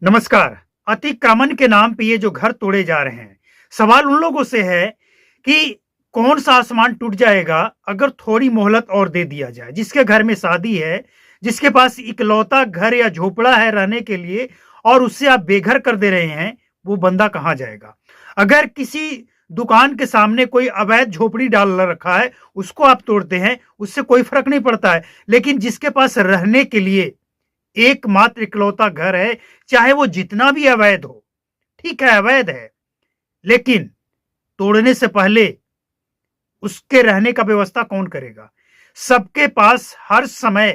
नमस्कार। अतिक्रमण के नाम पे ये जो घर तोड़े जा रहे हैं, सवाल उन लोगों से है कि कौन सा आसमान टूट जाएगा अगर थोड़ी मोहलत और दे दिया जाए। जिसके घर में शादी है, जिसके पास इकलौता घर या झोपड़ा है रहने के लिए और उससे आप बेघर कर दे रहे हैं, वो बंदा कहाँ जाएगा? अगर किसी दुकान के सामने कोई अवैध झोपड़ी डाल रखा है, उसको आप तोड़ते हैं, उससे कोई फ़र्क नहीं पड़ता है। लेकिन जिसके पास रहने के लिए एकमात्र इकलौता घर है, चाहे वो जितना भी अवैध हो, ठीक है अवैध है, लेकिन तोड़ने से पहले उसके रहने का व्यवस्था कौन करेगा? सबके पास हर समय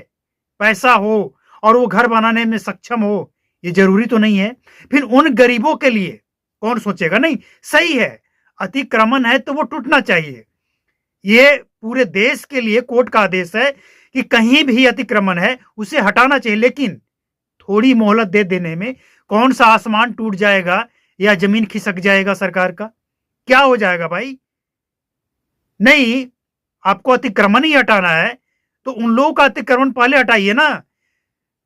पैसा हो और वो घर बनाने में सक्षम हो, ये ज़रूरी तो नहीं है। फिर उन गरीबों के लिए कौन सोचेगा? नहीं, सही है, अतिक्रमण है तो वो टूटना चाहिए। ये पूरे देश के लिए कोर्ट का आदेश है कि कहीं भी अतिक्रमण है, उसे हटाना चाहिए, लेकिन थोड़ी मोहलत दे देने में कौन सा आसमान टूट जाएगा या जमीन खिसक जाएगा सरकार का? क्या हो जाएगा भाई? नहीं, आपको अतिक्रमण ही हटाना है, तो उन लोगों का अतिक्रमण पहले हटाइए ना,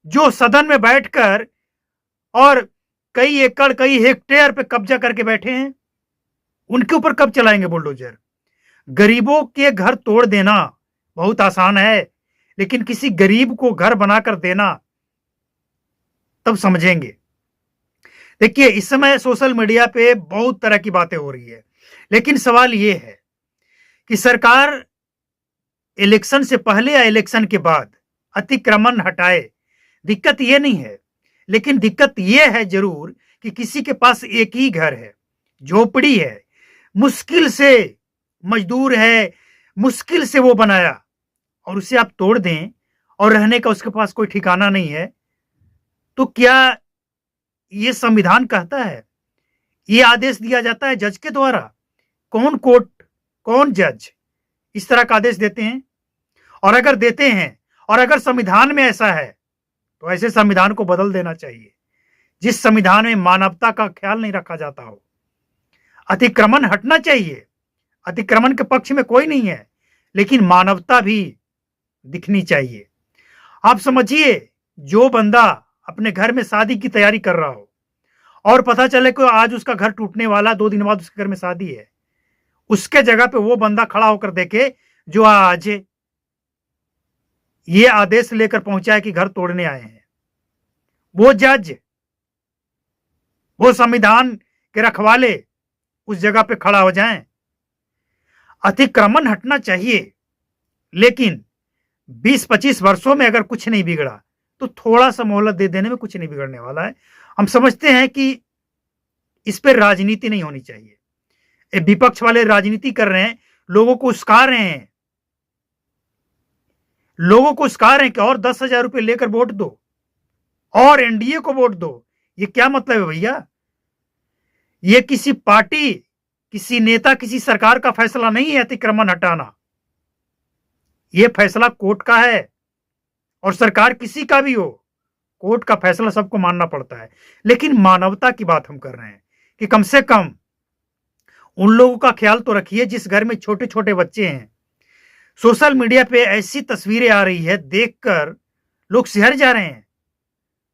जो सदन में बैठकर और कई एकड़, कई हेक्टेयर पे कब्जा करके बैठे हैं। उनके ऊपर कब चलाएंगे बुलडोजर? गरीबों के घर तोड़ देना बहुत आसान है, लेकिन किसी गरीब को घर बनाकर देना तब समझेंगे। देखिए, इस समय सोशल मीडिया पे बहुत तरह की बातें हो रही है, लेकिन सवाल ये है कि सरकार इलेक्शन से पहले या इलेक्शन के बाद अतिक्रमण हटाए, दिक्कत ये नहीं है। लेकिन दिक्कत ये है जरूर कि किसी के पास एक ही घर है, झोपड़ी है, मुश्किल से मजदूर है, मुश्किल से वो बनाया, और उसे आप तोड़ दें और रहने का उसके पास कोई ठिकाना नहीं है, तो क्या ये संविधान कहता है? ये आदेश दिया जाता है जज के द्वारा? कौन कोर्ट, कौन जज इस तरह का आदेश देते हैं? और अगर देते हैं और अगर संविधान में ऐसा है, तो ऐसे संविधान को बदल देना चाहिए, जिस संविधान में मानवता का ख्याल नहीं रखा जाता हो। अतिक्रमण हटना चाहिए, अतिक्रमण के पक्ष में कोई नहीं है, लेकिन मानवता भी दिखनी चाहिए। आप समझिए, जो बंदा अपने घर में शादी की तैयारी कर रहा हो और पता चले कि आज उसका घर टूटने वाला, 2 दिन बाद उसके घर में शादी है, उसके जगह पे वो बंदा खड़ा होकर देखे जो आज ये आदेश लेकर पहुंचा है कि घर तोड़ने आए हैं। वो जज, वो संविधान के रखवाले उस जगह पे खड़ा हो जाएं। अतिक्रमण हटना चाहिए, लेकिन 20-25 वर्षों में अगर कुछ नहीं बिगड़ा, तो थोड़ा सा मोहलत दे देने में कुछ नहीं बिगड़ने वाला है। हम समझते हैं कि इस पे राजनीति नहीं होनी चाहिए। विपक्ष वाले राजनीति कर रहे हैं, लोगों को उस्का रहे हैं, लोगों को उस्का रहे हैं कि और 10,000 रुपए लेकर वोट दो और एनडीए को वोट दो। ये क्या मतलब है भैया? ये किसी पार्टी, किसी नेता, किसी सरकार का फैसला नहीं है अतिक्रमण हटाना। ये फैसला कोर्ट का है, और सरकार किसी का भी हो, कोर्ट का फैसला सबको मानना पड़ता है। लेकिन मानवता की बात हम कर रहे हैं कि कम से कम उन लोगों का ख्याल तो रखिए जिस घर में छोटे छोटे बच्चे हैं। सोशल मीडिया पे ऐसी तस्वीरें आ रही है, देखकर लोग सिहर जा रहे हैं,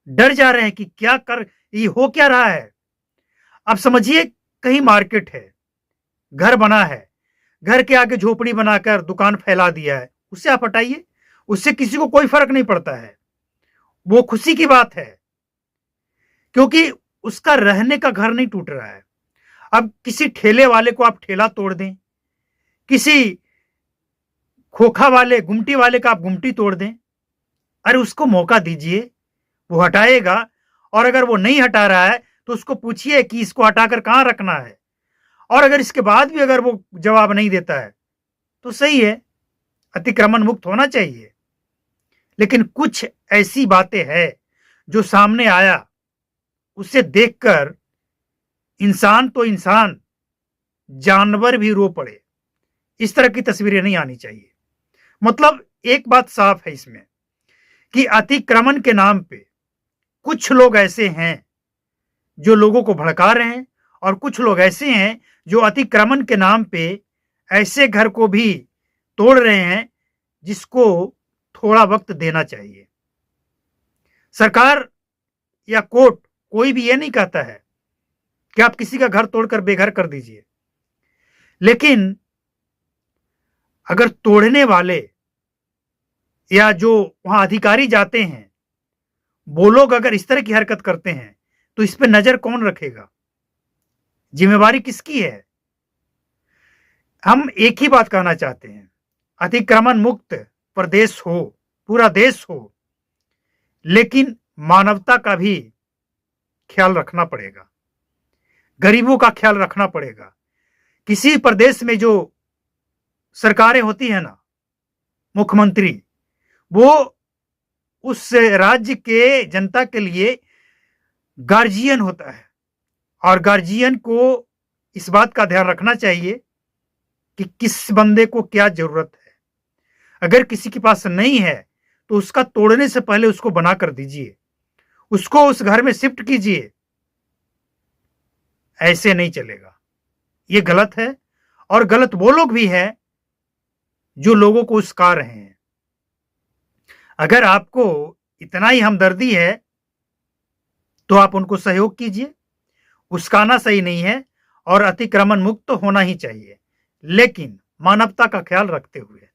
डर जा रहे हैं कि क्या कर, ये हो क्या रहा है। अब समझिए, कहीं मार्केट है, घर बना है, घर के आगे झोपड़ी बनाकर दुकान फैला दिया है, उसे आप हटाइए, उससे किसी को कोई फर्क नहीं पड़ता है। वो खुशी की बात है, क्योंकि उसका रहने का घर नहीं टूट रहा है। अब किसी ठेले वाले को आप ठेला तोड़ दें, किसी खोखा वाले, गुमटी वाले का आप गुमटी तोड़ दें, अरे उसको मौका दीजिए, वो हटाएगा। और अगर वो नहीं हटा रहा है तो उसको पूछिए कि इसको हटाकर कहां रखना है, और अगर इसके बाद भी अगर वो जवाब नहीं देता है तो सही है, अतिक्रमण मुक्त होना चाहिए। लेकिन कुछ ऐसी बातें हैं जो सामने आया, उसे देखकर इंसान तो इंसान, जानवर भी रो पड़े। इस तरह की तस्वीरें नहीं आनी चाहिए। मतलब एक बात साफ है इसमें कि अतिक्रमण के नाम पे कुछ लोग ऐसे हैं जो लोगों को भड़का रहे हैं, और कुछ लोग ऐसे हैं जो अतिक्रमण के नाम पे ऐसे घर को भी तोड़ रहे हैं जिसको थोड़ा वक्त देना चाहिए। सरकार या कोर्ट कोई भी ये नहीं कहता है कि आप किसी का घर तोड़कर बेघर कर दीजिए, लेकिन अगर तोड़ने वाले या जो वहां अधिकारी जाते हैं वो लोग अगर इस तरह की हरकत करते हैं तो इस पे नजर कौन रखेगा? जिम्मेवारी किसकी है? हम एक ही बात कहना चाहते हैं, अतिक्रमण मुक्त प्रदेश हो, पूरा देश हो, लेकिन मानवता का भी ख्याल रखना पड़ेगा, गरीबों का ख्याल रखना पड़ेगा। किसी प्रदेश में जो सरकारें होती है ना, मुख्यमंत्री, वो उस राज्य के जनता के लिए गार्जियन होता है और गार्जियन को इस बात का ध्यान रखना चाहिए कि किस बंदे को क्या जरूरत है। अगर किसी के पास नहीं है तो उसका तोड़ने से पहले उसको बना कर दीजिए, उसको उस घर में शिफ्ट कीजिए। ऐसे नहीं चलेगा, ये गलत है और गलत वो लोग भी हैं जो लोगों को उस्का रहे हैं। अगर आपको इतना ही हमदर्दी है तो आप उनको सहयोग कीजिए। उस्काना सही नहीं है और अतिक्रमण मुक्त तो होना ही चाहिए, लेकिन मानवता का ख्याल रखते हुए।